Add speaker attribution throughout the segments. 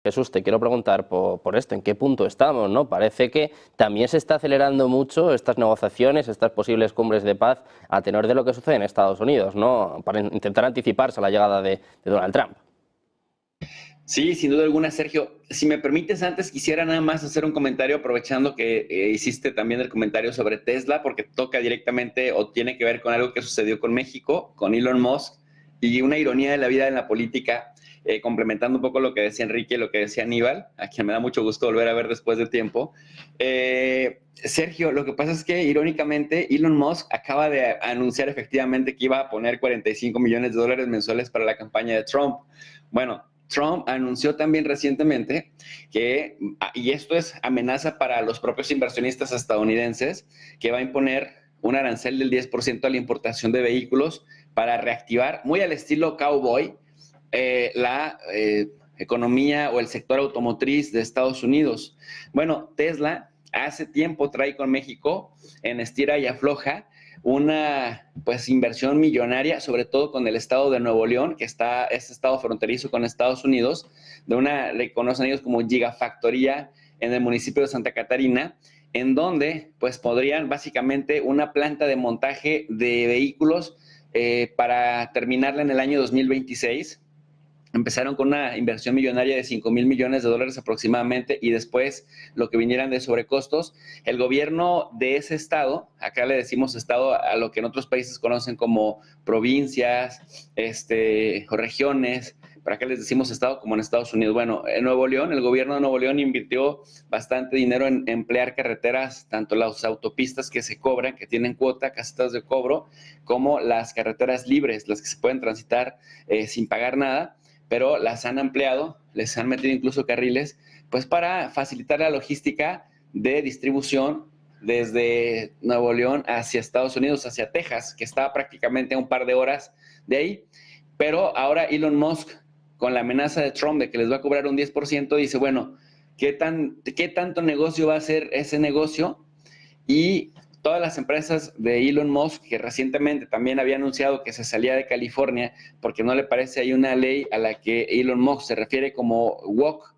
Speaker 1: Jesús, te quiero preguntar por esto, ¿en qué punto estamos, no? Parece que también se está acelerando mucho estas negociaciones, estas posibles cumbres de paz, a tenor de lo que sucede en Estados Unidos, ¿no? Para intentar anticiparse a la llegada de Donald Trump.
Speaker 2: Sí, sin duda alguna, Sergio. Si me permites, antes quisiera nada más hacer un comentario aprovechando que hiciste también el comentario sobre Tesla, porque toca directamente o tiene que ver con algo que sucedió con México, con Elon Musk, y una ironía de la vida en la política, complementando un poco lo que decía Enrique y lo que decía Aníbal, a quien me da mucho gusto volver a ver después de tiempo. Sergio, lo que pasa es que irónicamente Elon Musk acaba de anunciar efectivamente que iba a poner 45 millones de dólares mensuales para la campaña de Trump. Bueno, Trump anunció también recientemente que, y esto es amenaza para los propios inversionistas estadounidenses, que va a imponer un arancel del 10% a la importación de vehículos para reactivar, muy al estilo cowboy, la economía o el sector automotriz de Estados Unidos. Bueno, Tesla hace tiempo trae con México en estira y afloja una pues inversión millonaria, sobre todo con el estado de Nuevo León, que está este estado fronterizo con Estados Unidos, de una, le conocen ellos como gigafactoría en el municipio de Santa Catarina, en donde pues podrían básicamente una planta de montaje de vehículos para terminarla en el año 2026. Empezaron con una inversión millonaria de 5 mil millones de dólares aproximadamente y después lo que vinieran de sobrecostos. El gobierno de ese estado, acá le decimos estado a lo que en otros países conocen como provincias, o regiones, para acá les decimos estado como en Estados Unidos. Bueno, en Nuevo León, el gobierno de Nuevo León invirtió bastante dinero en emplear carreteras, tanto las autopistas que se cobran, que tienen cuota, casetas de cobro, como las carreteras libres, las que se pueden transitar sin pagar nada, pero las han ampliado, les han metido incluso carriles, pues para facilitar la logística de distribución desde Nuevo León hacia Estados Unidos, hacia Texas, que está prácticamente a un par de horas de ahí. Pero ahora Elon Musk, con la amenaza de Trump de que les va a cobrar un 10%, dice, bueno, ¿qué tanto negocio va a ser ese negocio? Y todas las empresas de Elon Musk, que recientemente también había anunciado que se salía de California porque no le parece hay una ley a la que Elon Musk se refiere como woke,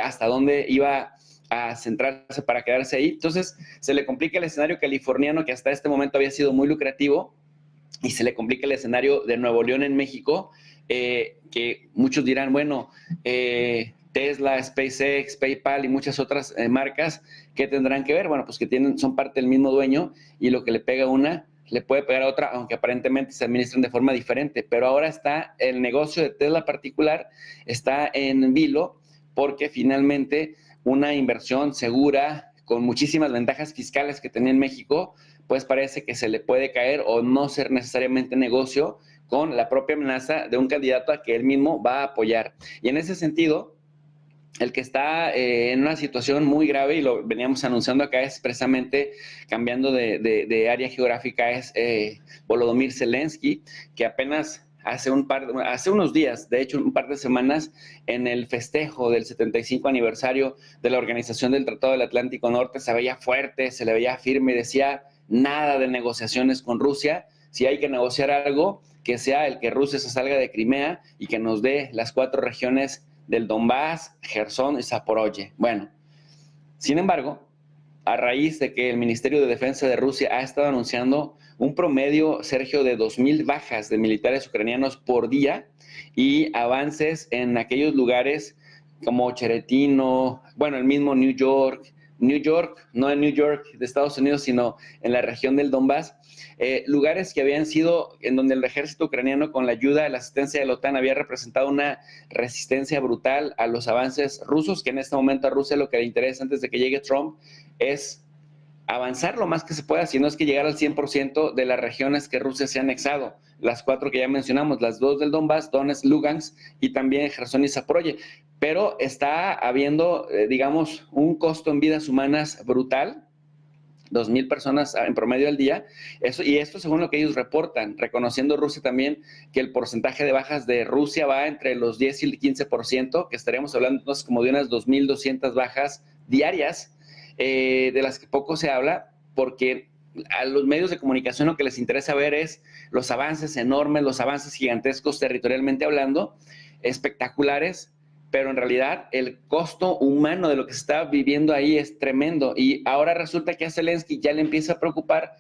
Speaker 2: hasta dónde iba a centrarse para quedarse ahí. Entonces se le complica el escenario californiano, que hasta este momento había sido muy lucrativo, y se le complica el escenario de Nuevo León en México, que muchos dirán, bueno, Tesla, SpaceX, PayPal y muchas otras marcas, ¿qué tendrán que ver? Bueno, pues que son parte del mismo dueño y lo que le pega a una le puede pegar a otra, aunque aparentemente se administran de forma diferente. Pero ahora está el negocio de Tesla particular, está en vilo, porque finalmente una inversión segura, con muchísimas ventajas fiscales que tenía en México, pues parece que se le puede caer o no ser necesariamente negocio con la propia amenaza de un candidato a que él mismo va a apoyar. Y en ese sentido, el que está en una situación muy grave, y lo veníamos anunciando acá, es precisamente cambiando de área geográfica, es Volodymyr Zelensky, que apenas hace unos días, de hecho un par de semanas, en el festejo del 75 aniversario de la Organización del Tratado del Atlántico Norte, se veía fuerte, se le veía firme y decía nada de negociaciones con Rusia. Si hay que negociar algo, que sea el que Rusia se salga de Crimea y que nos dé las 4 regiones del Donbass, Gerson y Zaporozhye. Bueno, sin embargo, a raíz de que el Ministerio de Defensa de Rusia ha estado anunciando un promedio, Sergio, de 2,000 bajas de militares ucranianos por día y avances en aquellos lugares como Cheretino, bueno, el mismo New York, no en New York de Estados Unidos, sino en la región del Donbass, lugares que habían sido en donde el ejército ucraniano, con la ayuda de la asistencia de la OTAN, había representado una resistencia brutal a los avances rusos, que en este momento a Rusia lo que le interesa antes de que llegue Trump es avanzar lo más que se pueda, si no es que llegar al 100% de las regiones que Rusia se ha anexado, las 4 que ya mencionamos, las 2 del Donbass, Donetsk, Lugansk y también Gerson y Zaporozhye. Pero está habiendo, digamos, un costo en vidas humanas brutal, 2,000 personas en promedio al día, y esto según lo que ellos reportan, reconociendo Rusia también que el porcentaje de bajas de Rusia va entre los 10 y el 15%, que estaríamos hablando entonces como de unas 2,200 bajas diarias, de las que poco se habla, porque a los medios de comunicación lo que les interesa ver es los avances enormes, los avances gigantescos territorialmente hablando, espectaculares, pero en realidad el costo humano de lo que se está viviendo ahí es tremendo. Y ahora resulta que a Zelensky ya le empieza a preocupar,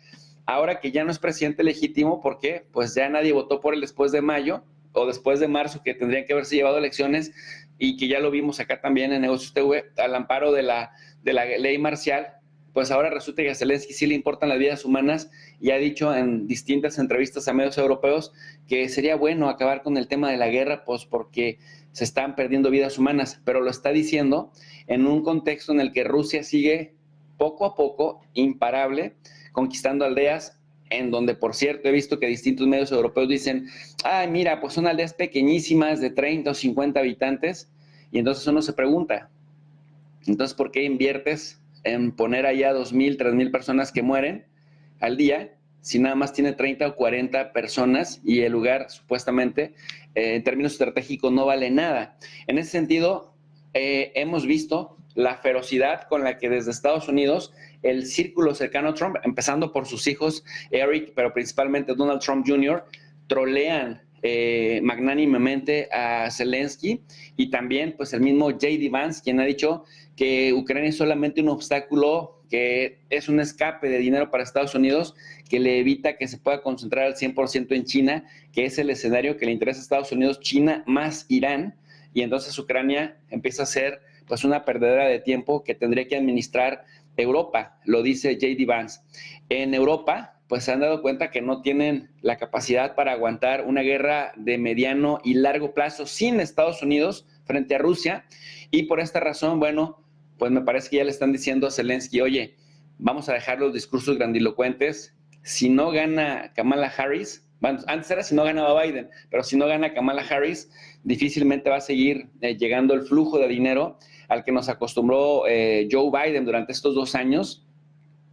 Speaker 2: ahora que ya no es presidente legítimo, porque pues ya nadie votó por él después de mayo o después de marzo, que tendrían que haberse llevado elecciones, y que ya lo vimos acá también en Negocios TV, al amparo de la ley marcial. Pues ahora resulta que a Zelensky sí le importan las vidas humanas y ha dicho en distintas entrevistas a medios europeos que sería bueno acabar con el tema de la guerra, pues porque se están perdiendo vidas humanas, pero lo está diciendo en un contexto en el que Rusia sigue poco a poco, imparable, conquistando aldeas, en donde, por cierto, he visto que distintos medios europeos dicen, ay, mira, pues son aldeas pequeñísimas de 30 o 50 habitantes, y entonces uno se pregunta, entonces, ¿por qué inviertes en poner allá 2,000, 3,000 personas que mueren al día si nada más tiene 30 o 40 personas y el lugar supuestamente en términos estratégicos no vale nada? En ese sentido, hemos visto la ferocidad con la que desde Estados Unidos el círculo cercano a Trump, empezando por sus hijos Eric, pero principalmente Donald Trump Jr., trolean magnánimamente a Zelensky, y también pues el mismo J.D. Vance, quien ha dicho que Ucrania es solamente un obstáculo, que es un escape de dinero para Estados Unidos, que le evita que se pueda concentrar al 100% en China, que es el escenario que le interesa a Estados Unidos, China más Irán, y entonces Ucrania empieza a ser pues una perdedera de tiempo que tendría que administrar Europa, lo dice J.D. Vance. En Europa, pues se han dado cuenta que no tienen la capacidad para aguantar una guerra de mediano y largo plazo sin Estados Unidos frente a Rusia, y por esta razón, bueno, pues me parece que ya le están diciendo a Zelensky, oye, vamos a dejar los discursos grandilocuentes. Si no gana Kamala Harris, bueno, antes era si no ganaba Biden, pero si no gana Kamala Harris, difícilmente va a seguir llegando el flujo de dinero al que nos acostumbró Joe Biden durante estos 2 años.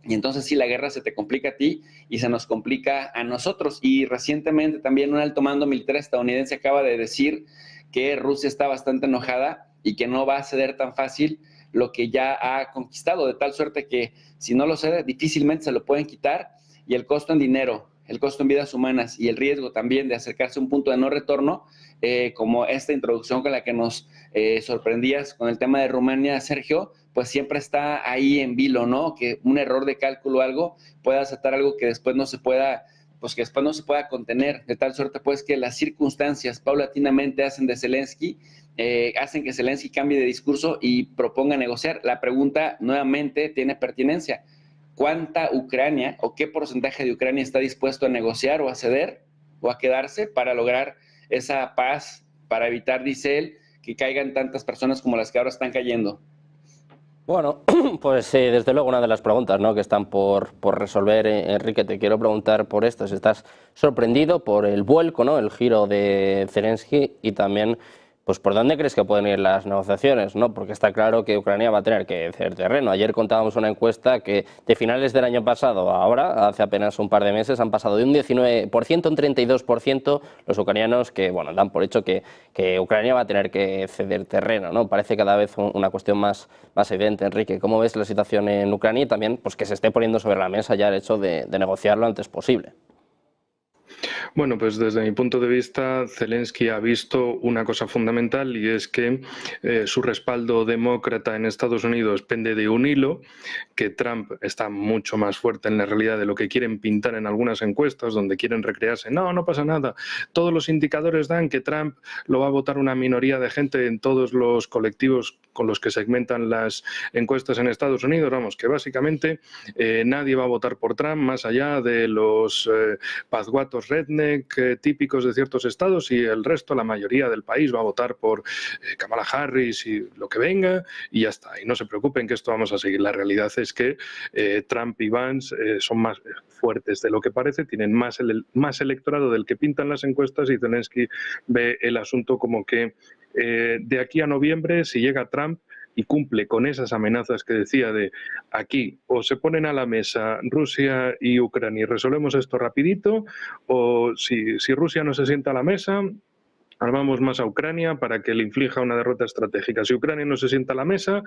Speaker 2: Y entonces sí, la guerra se te complica a ti y se nos complica a nosotros. Y recientemente también un alto mando militar estadounidense acaba de decir que Rusia está bastante enojada y que no va a ceder tan fácil lo que ya ha conquistado, de tal suerte que si no lo cede, difícilmente se lo pueden quitar, y el costo en dinero, el costo en vidas humanas y el riesgo también de acercarse a un punto de no retorno, como esta introducción con la que nos sorprendías con el tema de Rumania, Sergio, pues siempre está ahí en vilo, ¿no? Que un error de cálculo o algo pueda aceptar algo que después no se pueda, pues que después no se pueda contener, de tal suerte pues que las circunstancias paulatinamente hacen que Zelensky cambie de discurso y proponga negociar. La pregunta nuevamente tiene pertinencia. ¿Cuánta Ucrania o qué porcentaje de Ucrania está dispuesto a negociar o a ceder o a quedarse para lograr esa paz, para evitar, dice él, que caigan tantas personas como las que ahora están cayendo?
Speaker 1: Bueno, pues desde luego una de las preguntas, ¿no?, que están por resolver, Enrique, te quiero preguntar por esto, si estás sorprendido por el vuelco, ¿no?, el giro de Zelensky, y también pues por dónde crees que pueden ir las negociaciones, ¿no?, porque está claro que Ucrania va a tener que ceder terreno. Ayer contábamos una encuesta que de finales del año pasado a ahora, hace apenas un par de meses, han pasado de un 19% a un 32% los ucranianos que, bueno, dan por hecho que Ucrania va a tener que ceder terreno, ¿no? Parece cada vez una cuestión más evidente. Enrique, ¿cómo ves la situación en Ucrania y también pues que se esté poniendo sobre la mesa ya el hecho de negociar lo antes posible?
Speaker 3: Bueno, pues desde mi punto de vista, Zelensky ha visto una cosa fundamental, y es que su respaldo demócrata en Estados Unidos pende de un hilo, que Trump está mucho más fuerte en la realidad de lo que quieren pintar en algunas encuestas, donde quieren recrearse. No, no pasa nada. Todos los indicadores dan que Trump lo va a votar una minoría de gente en todos los colectivos con los que segmentan las encuestas en Estados Unidos. Vamos, que básicamente nadie va a votar por Trump más allá de los pazguatos redneck típicos de ciertos estados, y el resto, la mayoría del país, va a votar por Kamala Harris y lo que venga, y ya está. Y no se preocupen que esto vamos a seguir. La realidad es que Trump y Vance son más fuertes de lo que parece, tienen más electorado del que pintan las encuestas, y Zelensky ve el asunto como que de aquí a noviembre, si llega Trump y cumple con esas amenazas que decía de aquí, o se ponen a la mesa Rusia y Ucrania y resolvemos esto rapidito, o si Rusia no se sienta a la mesa, armamos más a Ucrania para que le inflija una derrota estratégica. Si Ucrania no se sienta a la mesa,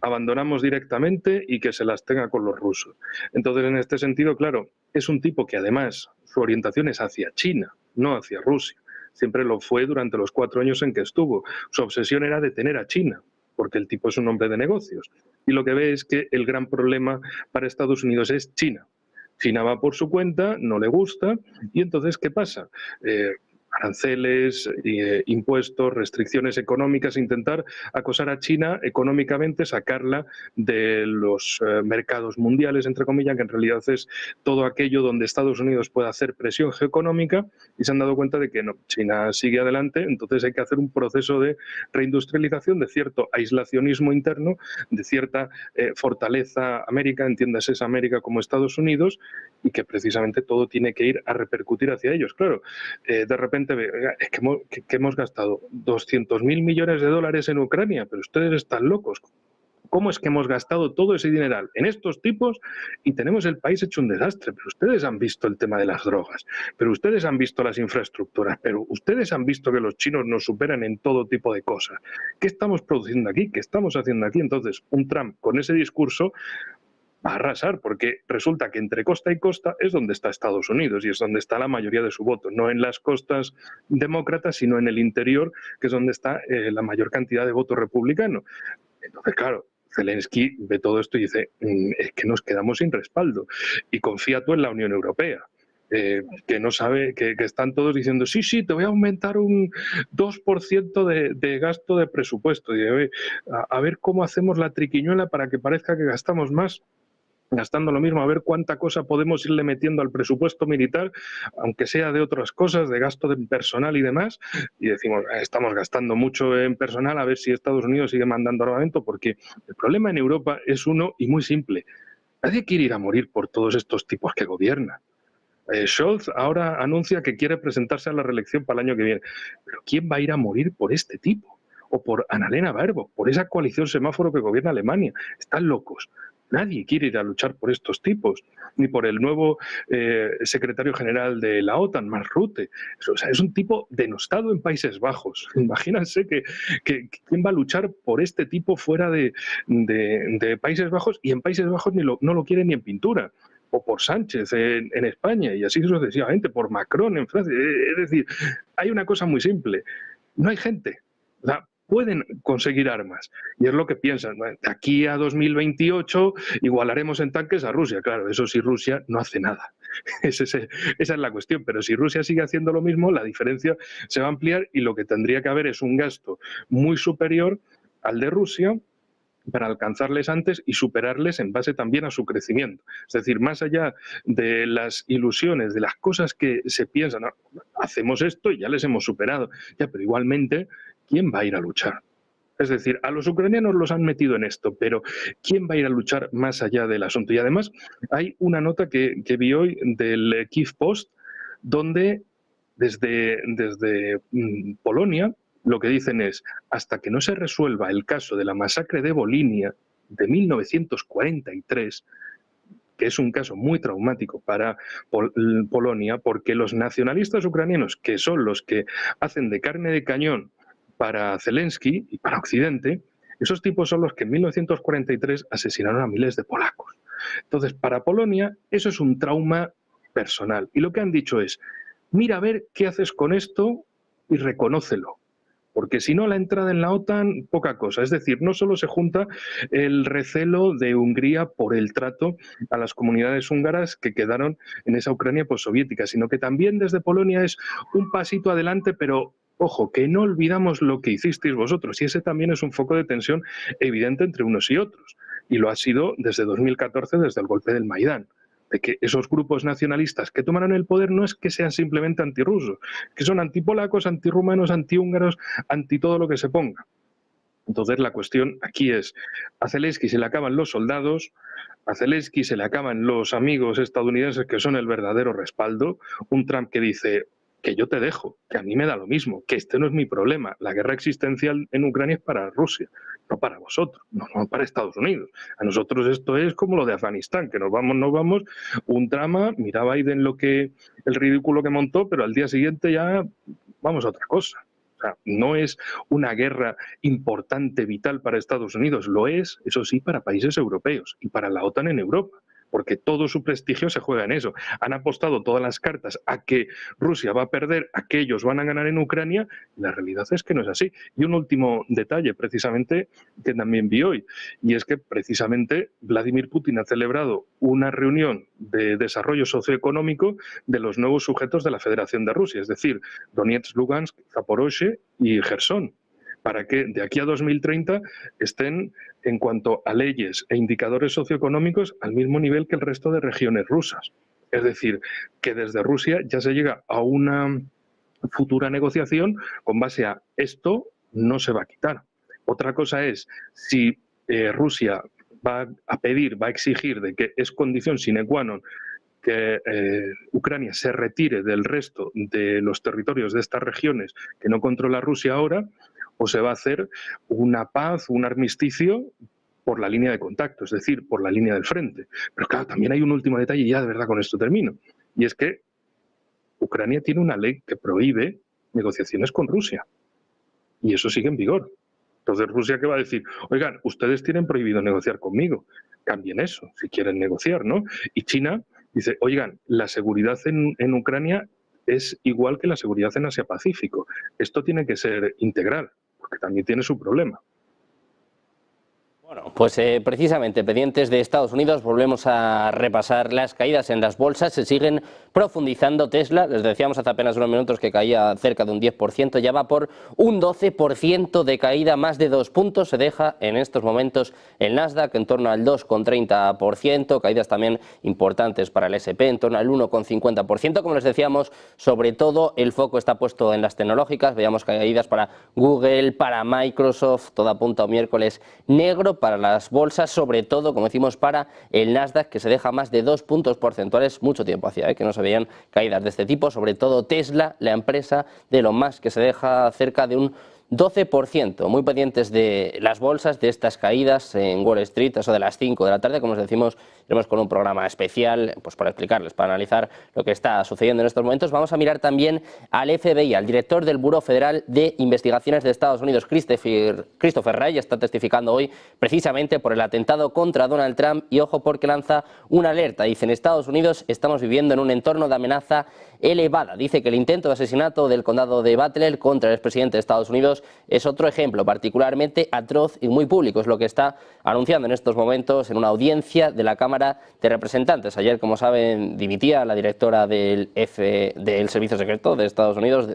Speaker 3: abandonamos directamente y que se las tenga con los rusos. Entonces, en este sentido, claro, es un tipo que además su orientación es hacia China, no hacia Rusia. siempre lo fue durante los 4 años en que estuvo. Su obsesión era detener a China, porque el tipo es un hombre de negocios. Y lo que ve es que el gran problema para Estados Unidos es China. China va por su cuenta, no le gusta, y entonces, ¿qué pasa? Aranceles, impuestos, restricciones económicas, intentar acosar a China económicamente, sacarla de los mercados mundiales, entre comillas, que en realidad es todo aquello donde Estados Unidos puede hacer presión geoeconómica, y se han dado cuenta de que no, China sigue adelante, entonces hay que hacer un proceso de reindustrialización, de cierto aislacionismo interno, de cierta fortaleza América, entiéndase esa América como Estados Unidos, y que precisamente todo tiene que ir a repercutir hacia ellos. Claro, de repente es que hemos gastado 200.000 millones de dólares en Ucrania, pero ustedes están locos. ¿Cómo es que hemos gastado todo ese dineral en estos tipos y tenemos el país hecho un desastre? Pero ustedes han visto el tema de las drogas, pero ustedes han visto las infraestructuras, pero ustedes han visto que los chinos nos superan en todo tipo de cosas. ¿Qué estamos produciendo aquí? ¿Qué estamos haciendo aquí? Entonces, un Trump con ese discurso va a arrasar, porque resulta que entre costa y costa es donde está Estados Unidos y es donde está la mayoría de su voto, no en las costas demócratas, sino en el interior, que es donde está la mayor cantidad de voto republicano. Entonces, claro, Zelensky ve todo esto y dice, es que nos quedamos sin respaldo, y confía tú en la Unión Europea. Que no sabe, que están todos diciendo, sí, te voy a aumentar un 2% de gasto de presupuesto. Y a ver cómo hacemos la triquiñuela para que parezca que gastamos más, gastando lo mismo, a ver cuánta cosa podemos irle metiendo al presupuesto militar, aunque sea de otras cosas, de gasto de personal y demás, y decimos, estamos gastando mucho en personal, a ver si Estados Unidos sigue mandando armamento, porque el problema en Europa es uno y muy simple. Nadie quiere ir a morir por todos estos tipos que gobiernan. Scholz ahora anuncia que quiere presentarse a la reelección para el año que viene, pero ¿quién va a ir a morir por este tipo? O por Annalena Baerbock, por esa coalición semáforo que gobierna Alemania. Están locos. Nadie quiere ir a luchar por estos tipos, ni por el nuevo secretario general de la OTAN, Mark Rutte. O sea, es un tipo denostado en Países Bajos. Imagínense que quién va a luchar por este tipo fuera de Países Bajos, y en Países Bajos no lo quieren ni en pintura. O por Sánchez en España, y así sucesivamente, por Macron en Francia. Es decir, hay una cosa muy simple. No hay gente. O sea, pueden conseguir armas. Y es lo que piensan. De aquí a 2028 igualaremos en tanques a Rusia. Claro, eso si Rusia no hace nada. Esa es la cuestión. Pero si Rusia sigue haciendo lo mismo, la diferencia se va a ampliar, y lo que tendría que haber es un gasto muy superior al de Rusia para alcanzarles antes y superarles en base también a su crecimiento. Es decir, más allá de las ilusiones, de las cosas que se piensan, hacemos esto y ya les hemos superado. Ya, pero igualmente, ¿quién va a ir a luchar? Es decir, a los ucranianos los han metido en esto, pero ¿quién va a ir a luchar más allá del asunto? Y además hay una nota que vi hoy del Kyiv Post, donde desde Polonia lo que dicen es, hasta que no se resuelva el caso de la masacre de Volinia de 1943, que es un caso muy traumático para Polonia, porque los nacionalistas ucranianos, que son los que hacen de carne de cañón para Zelensky y para Occidente, esos tipos son los que en 1943 asesinaron a miles de polacos. Entonces, para Polonia, eso es un trauma personal. Y lo que han dicho es, mira a ver qué haces con esto y reconócelo. Porque si no, la entrada en la OTAN, poca cosa. Es decir, no solo se junta el recelo de Hungría por el trato a las comunidades húngaras que quedaron en esa Ucrania postsoviética, sino que también desde Polonia es un pasito adelante, pero ojo, que no olvidamos lo que hicisteis vosotros. Y ese también es un foco de tensión evidente entre unos y otros. Y lo ha sido desde 2014, desde el golpe del Maidán. De que esos grupos nacionalistas que tomaron el poder no es que sean simplemente antirrusos, que son antipolacos, antirrumanos, antihúngaros, anti todo lo que se ponga. Entonces la cuestión aquí es, a Zelensky se le acaban los soldados, a Zelensky se le acaban los amigos estadounidenses que son el verdadero respaldo, un Trump que dice que yo te dejo, que a mí me da lo mismo, que este no es mi problema, la guerra existencial en Ucrania es para Rusia, no para vosotros, no para Estados Unidos. A nosotros esto es como lo de Afganistán, que nos vamos, un drama, mira Biden el ridículo que montó, pero al día siguiente ya vamos a otra cosa. O sea, no es una guerra importante, vital para Estados Unidos, lo es, eso sí, para países europeos y para la OTAN en Europa. porque todo su prestigio se juega en eso. Han apostado todas las cartas a que Rusia va a perder, a que ellos van a ganar en Ucrania, y la realidad es que no es así. Y un último detalle, precisamente, que también vi hoy, y es que precisamente Vladimir Putin ha celebrado una reunión de desarrollo socioeconómico de los nuevos sujetos de la Federación de Rusia, es decir, Donetsk, Lugansk, Zaporozhye y Gerson, para que de aquí a 2030 estén, en cuanto a leyes e indicadores socioeconómicos, al mismo nivel que el resto de regiones rusas. Es decir, que desde Rusia ya se llega a una futura negociación con base a esto no se va a quitar. Otra cosa es si Rusia va a pedir, va a exigir de que es condición sine qua non que Ucrania se retire del resto de los territorios de estas regiones que no controla Rusia ahora, o se va a hacer una paz, un armisticio por la línea de contacto, es decir, por la línea del frente. Pero claro, también hay un último detalle, y ya de verdad con esto termino, y es que Ucrania tiene una ley que prohíbe negociaciones con Rusia, y eso sigue en vigor. Entonces, ¿Rusia qué va a decir? Oigan, ustedes tienen prohibido negociar conmigo, cambien eso, si quieren negociar, ¿no? Y China dice, oigan, la seguridad en Ucrania es igual que la seguridad en Asia-Pacífico. Esto tiene que ser integral, porque también tiene su problema.
Speaker 1: Bueno, pues precisamente pendientes de Estados Unidos, volvemos a repasar las caídas en las bolsas. Se siguen profundizando. Tesla, les decíamos hace apenas unos minutos que caía cerca de un 10%, ya va por un 12% de caída, más de 2 puntos. Se deja en estos momentos el Nasdaq en torno al 2,30%, caídas también importantes para el S&P en torno al 1,50%. Como les decíamos, sobre todo el foco está puesto en las tecnológicas. Veíamos caídas para Google, para Microsoft, todo apunta a un miércoles negro para las bolsas, sobre todo, como decimos, para el Nasdaq, que se deja más de 2 puntos porcentuales. Mucho tiempo hacía que no se veían caídas de este tipo, sobre todo Tesla, la empresa de Elon Musk, que se deja cerca de un 12%, muy pendientes de las bolsas, de estas caídas en Wall Street, eso de las 5 de la tarde, como os decimos, iremos con un programa especial pues para explicarles, para analizar lo que está sucediendo en estos momentos. Vamos a mirar también al FBI, al director del Buró Federal de Investigaciones de Estados Unidos, Christopher Wray, está testificando hoy precisamente por el atentado contra Donald Trump, y ojo porque lanza una alerta. Dice, en Estados Unidos estamos viviendo en un entorno de amenaza elevada. Dice que el intento de asesinato del condado de Butler contra el expresidente de Estados Unidos es otro ejemplo particularmente atroz y muy público. Es lo que está anunciando en estos momentos en una audiencia de la Cámara de Representantes. Ayer, como saben, dimitía la directora del Servicio Secreto de Estados Unidos,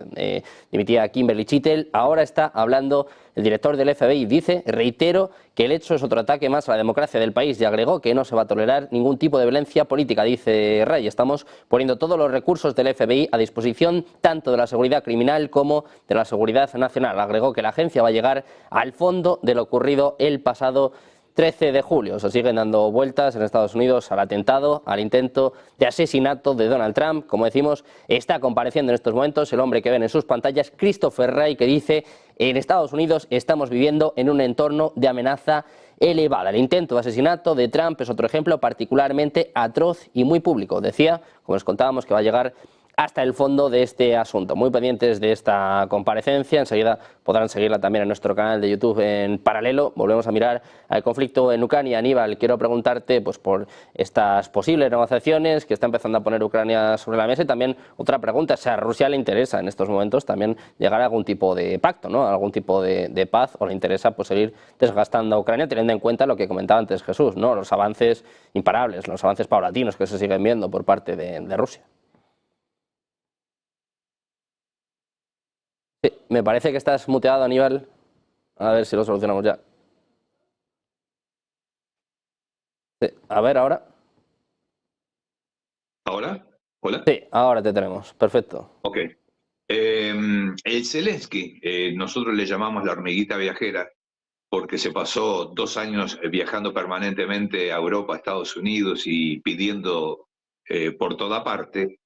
Speaker 1: dimitía Kimberly Chittle. Ahora está hablando el director del FBI. Dice, reitero, que el hecho es otro ataque más a la democracia del país, y agregó que no se va a tolerar ningún tipo de violencia política. Dice Wray, estamos poniendo todos los recursos del FBI a disposición, tanto de la seguridad criminal como de la seguridad nacional. Agregó que la agencia va a llegar al fondo de lo ocurrido el pasado 13 de julio. Se siguen dando vueltas en Estados Unidos al atentado, al intento de asesinato de Donald Trump. Como decimos, está compareciendo en estos momentos el hombre que ven en sus pantallas, Christopher Wray, que dice, en Estados Unidos estamos viviendo en un entorno de amenaza elevada. El intento de asesinato de Trump es otro ejemplo particularmente atroz y muy público. Decía, como les contábamos, que va a llegar hasta el fondo de este asunto. Muy pendientes de esta comparecencia, enseguida podrán seguirla también en nuestro canal de YouTube en paralelo. Volvemos a mirar al conflicto en Ucrania. Aníbal, quiero preguntarte pues, por estas posibles negociaciones que está empezando a poner Ucrania sobre la mesa, y también otra pregunta, si a Rusia le interesa en estos momentos también llegar a algún tipo de pacto, ¿no? Algún tipo de paz, o le interesa pues, seguir desgastando a Ucrania, teniendo en cuenta lo que comentaba antes Jesús, ¿no? Los avances imparables, los avances paulatinos que se siguen viendo por parte de Rusia. Sí, me parece que estás muteado, Aníbal. A ver si lo solucionamos ya. Sí, a ver, ahora.
Speaker 4: ¿Ahora? ¿Hola?
Speaker 1: Sí, ahora te tenemos. Perfecto.
Speaker 4: Ok. El Zelensky, nosotros le llamamos la hormiguita viajera, porque se pasó 2 años viajando permanentemente a Europa, a Estados Unidos y pidiendo por toda parte.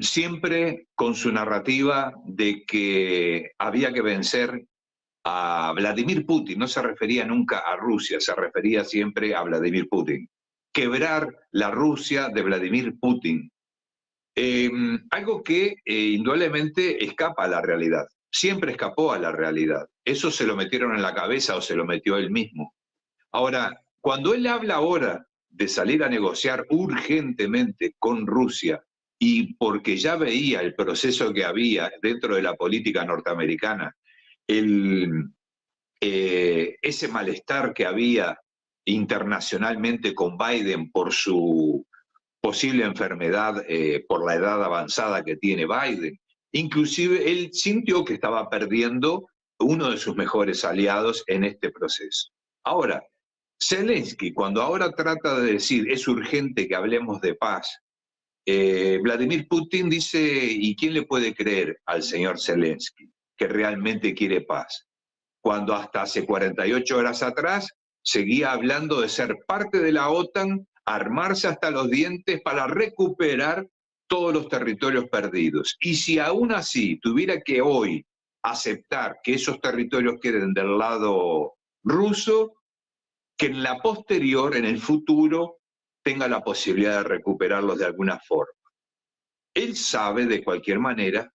Speaker 4: Siempre con su narrativa de que había que vencer a Vladimir Putin. No se refería nunca a Rusia, se refería siempre a Vladimir Putin. Quebrar la Rusia de Vladimir Putin. Algo que indudablemente escapa a la realidad. Siempre escapó a la realidad. Eso se lo metieron en la cabeza o se lo metió él mismo. Ahora, cuando él habla ahora de salir a negociar urgentemente con Rusia, y porque ya veía el proceso que había dentro de la política norteamericana, ese malestar que había internacionalmente con Biden por su posible enfermedad, por la edad avanzada que tiene Biden. Inclusive él sintió que estaba perdiendo uno de sus mejores aliados en este proceso. Ahora, Zelensky, cuando ahora trata de decir es urgente que hablemos de paz, Vladimir Putin dice, ¿y quién le puede creer al señor Zelensky que realmente quiere paz? Cuando hasta hace 48 horas atrás seguía hablando de ser parte de la OTAN, armarse hasta los dientes para recuperar todos los territorios perdidos. Y si aún así tuviera que hoy aceptar que esos territorios queden del lado ruso, que en la posterior, en el futuro, tenga la posibilidad de recuperarlos de alguna forma. Él sabe de cualquier manera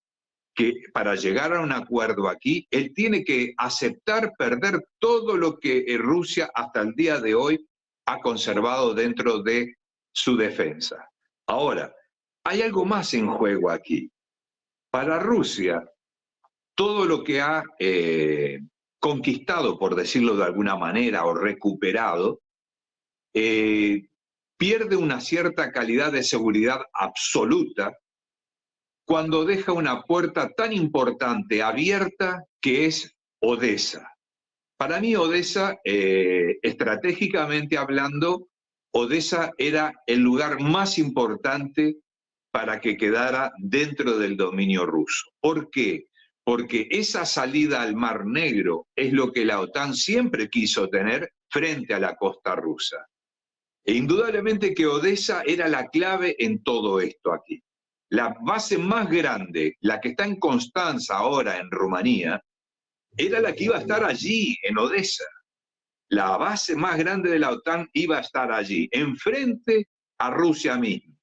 Speaker 4: que para llegar a un acuerdo aquí, él tiene que aceptar perder todo lo que Rusia hasta el día de hoy ha conservado dentro de su defensa. Ahora, hay algo más en juego aquí. Para Rusia, todo lo que ha conquistado, por decirlo de alguna manera, o recuperado, pierde una cierta calidad de seguridad absoluta cuando deja una puerta tan importante abierta que es Odessa. Para mí Odessa, estratégicamente hablando, Odessa era el lugar más importante para que quedara dentro del dominio ruso. ¿Por qué? Porque esa salida al Mar Negro es lo que la OTAN siempre quiso tener frente a la costa rusa. E indudablemente que Odessa era la clave en todo esto aquí. La base más grande, la que está en Constanza ahora en Rumanía, era la que iba a estar allí, en Odessa. La base más grande de la OTAN iba a estar allí, enfrente a Rusia misma.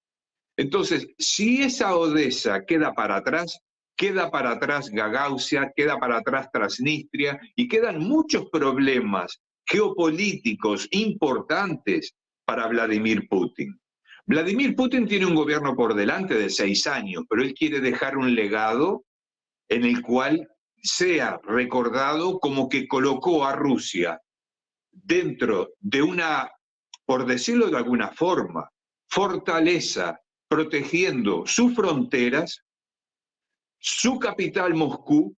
Speaker 4: Entonces, si esa Odessa queda para atrás Gagaucia, queda para atrás Transnistria, y quedan muchos problemas geopolíticos importantes para Vladimir Putin. Vladimir Putin tiene un gobierno por delante de 6 años, pero él quiere dejar un legado en el cual sea recordado como que colocó a Rusia dentro de una, por decirlo de alguna forma, fortaleza, protegiendo sus fronteras, su capital Moscú,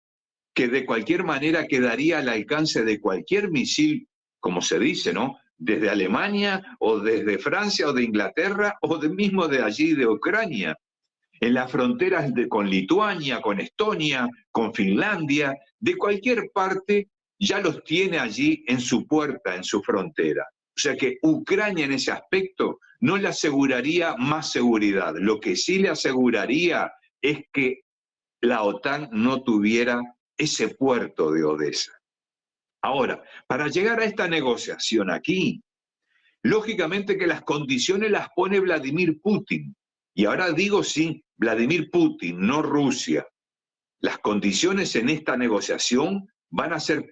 Speaker 4: que de cualquier manera quedaría al alcance de cualquier misil, como se dice, ¿no?, desde Alemania o desde Francia o de Inglaterra o mismo de allí de Ucrania, en las fronteras con Lituania, con Estonia, con Finlandia, de cualquier parte ya los tiene allí en su puerta, en su frontera. O sea que Ucrania en ese aspecto no le aseguraría más seguridad. Lo que sí le aseguraría es que la OTAN no tuviera ese puerto de Odessa. Ahora, para llegar a esta negociación aquí, lógicamente que las condiciones las pone Vladimir Putin. Y ahora digo sí, Vladimir Putin, no Rusia. Las condiciones en esta negociación van a ser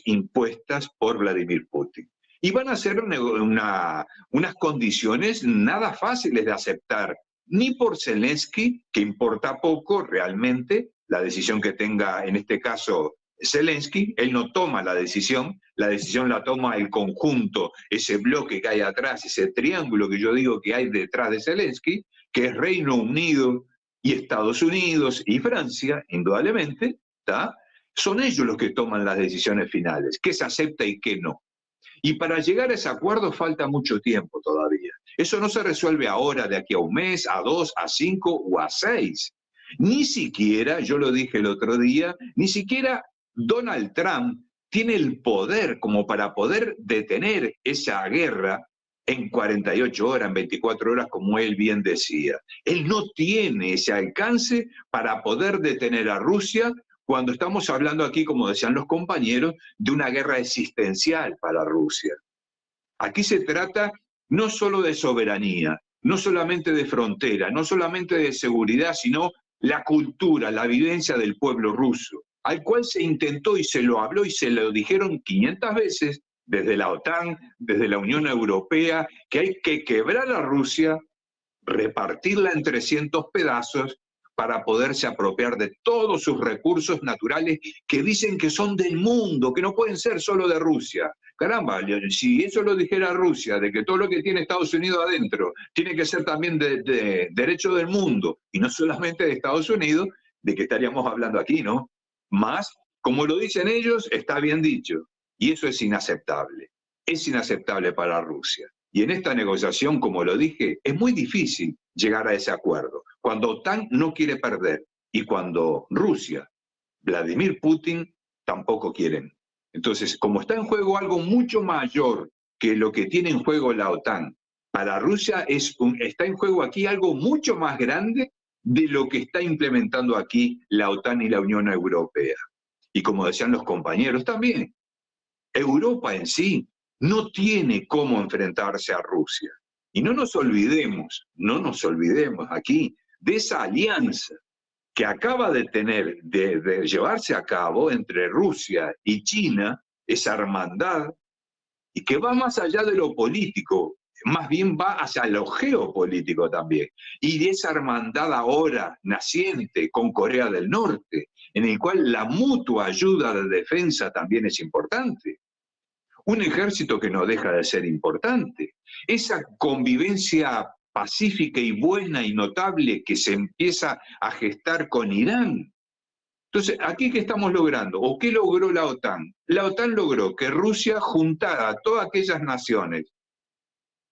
Speaker 4: impuestas por Vladimir Putin. Y van a ser unas condiciones nada fáciles de aceptar, ni por Zelensky, que importa poco realmente la decisión que tenga en este caso Zelensky. Él no toma la decisión la toma el conjunto, ese bloque que hay atrás, ese triángulo que yo digo que hay detrás de Zelensky, que es Reino Unido y Estados Unidos y Francia, indudablemente, ¿tá? Son ellos los que toman las decisiones finales, qué se acepta y qué no. Y para llegar a ese acuerdo falta mucho tiempo todavía. Eso no se resuelve ahora, de aquí a un mes, a 2, a 5 o a 6. Ni siquiera, yo lo dije el otro día, ni siquiera Donald Trump tiene el poder como para poder detener esa guerra en 48 horas, en 24 horas, como él bien decía. Él no tiene ese alcance para poder detener a Rusia cuando estamos hablando aquí, como decían los compañeros, de una guerra existencial para Rusia. Aquí se trata no solo de soberanía, no solamente de frontera, no solamente de seguridad, sino la cultura, la vivencia del pueblo ruso, al cual se intentó y se lo habló y se lo dijeron 500 veces desde la OTAN, desde la Unión Europea, que hay que quebrar a Rusia, repartirla en 300 pedazos para poderse apropiar de todos sus recursos naturales que dicen que son del mundo, que no pueden ser solo de Rusia. Caramba, si eso lo dijera Rusia, de que todo lo que tiene Estados Unidos adentro tiene que ser también de derecho del mundo, y no solamente de Estados Unidos, ¿de qué estaríamos hablando aquí, no? Más, como lo dicen ellos, está bien dicho, y eso es inaceptable. Es inaceptable para Rusia. Y en esta negociación, como lo dije, es muy difícil llegar a ese acuerdo. Cuando OTAN no quiere perder y cuando Rusia, Vladimir Putin, tampoco quieren. Entonces, como está en juego algo mucho mayor que lo que tiene en juego la OTAN, para Rusia está en juego aquí algo mucho más grande de lo que está implementando aquí la OTAN y la Unión Europea. Y como decían los compañeros también, Europa en sí no tiene cómo enfrentarse a Rusia. Y no nos olvidemos aquí de esa alianza que acaba de llevarse a cabo entre Rusia y China, esa hermandad, y que va más allá de lo político, más bien va hacia lo geopolítico también. Y de esa hermandad ahora naciente con Corea del Norte, en el cual la mutua ayuda de defensa también es importante. Un ejército que no deja de ser importante. Esa convivencia pacífica y buena y notable que se empieza a gestar con Irán. Entonces, ¿aquí qué estamos logrando? ¿O qué logró la OTAN? La OTAN logró que Rusia juntara a todas aquellas naciones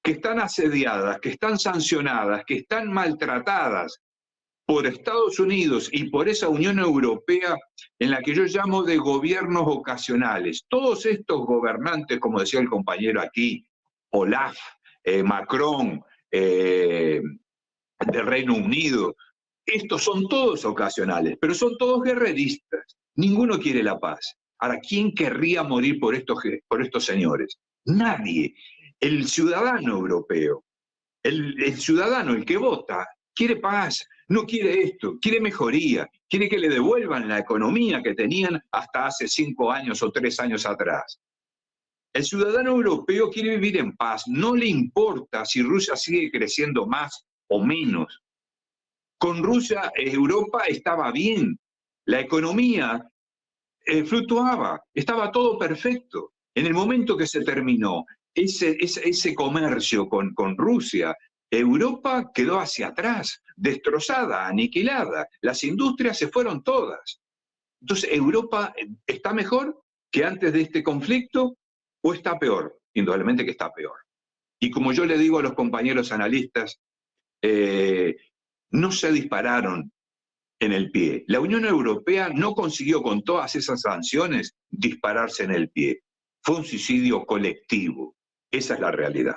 Speaker 4: que están asediadas, que están sancionadas, que están maltratadas por Estados Unidos y por esa Unión Europea en la que yo llamo de gobiernos ocasionales. Todos estos gobernantes, como decía el compañero aquí, Olaf, Macron, del Reino Unido, estos son todos ocasionales, pero son todos guerreristas. Ninguno quiere la paz. Ahora, ¿quién querría morir por estos señores? Nadie. El ciudadano europeo, el ciudadano, el que vota, quiere paz, no quiere esto, quiere mejoría, quiere que le devuelvan la economía que tenían hasta hace 5 años o 3 años atrás. El ciudadano europeo quiere vivir en paz, no le importa si Rusia sigue creciendo más o menos. Con Rusia, Europa estaba bien, la economía fluctuaba, estaba todo perfecto. En el momento que se terminó ese comercio con Rusia, Europa quedó hacia atrás, destrozada, aniquilada. Las industrias se fueron todas. Entonces, ¿Europa está mejor que antes de este conflicto o está peor? Indudablemente que está peor. Y como yo le digo a los compañeros analistas, no se dispararon en el pie. La Unión Europea no consiguió con todas esas sanciones dispararse en el pie. Fue un suicidio colectivo. Esa es la realidad.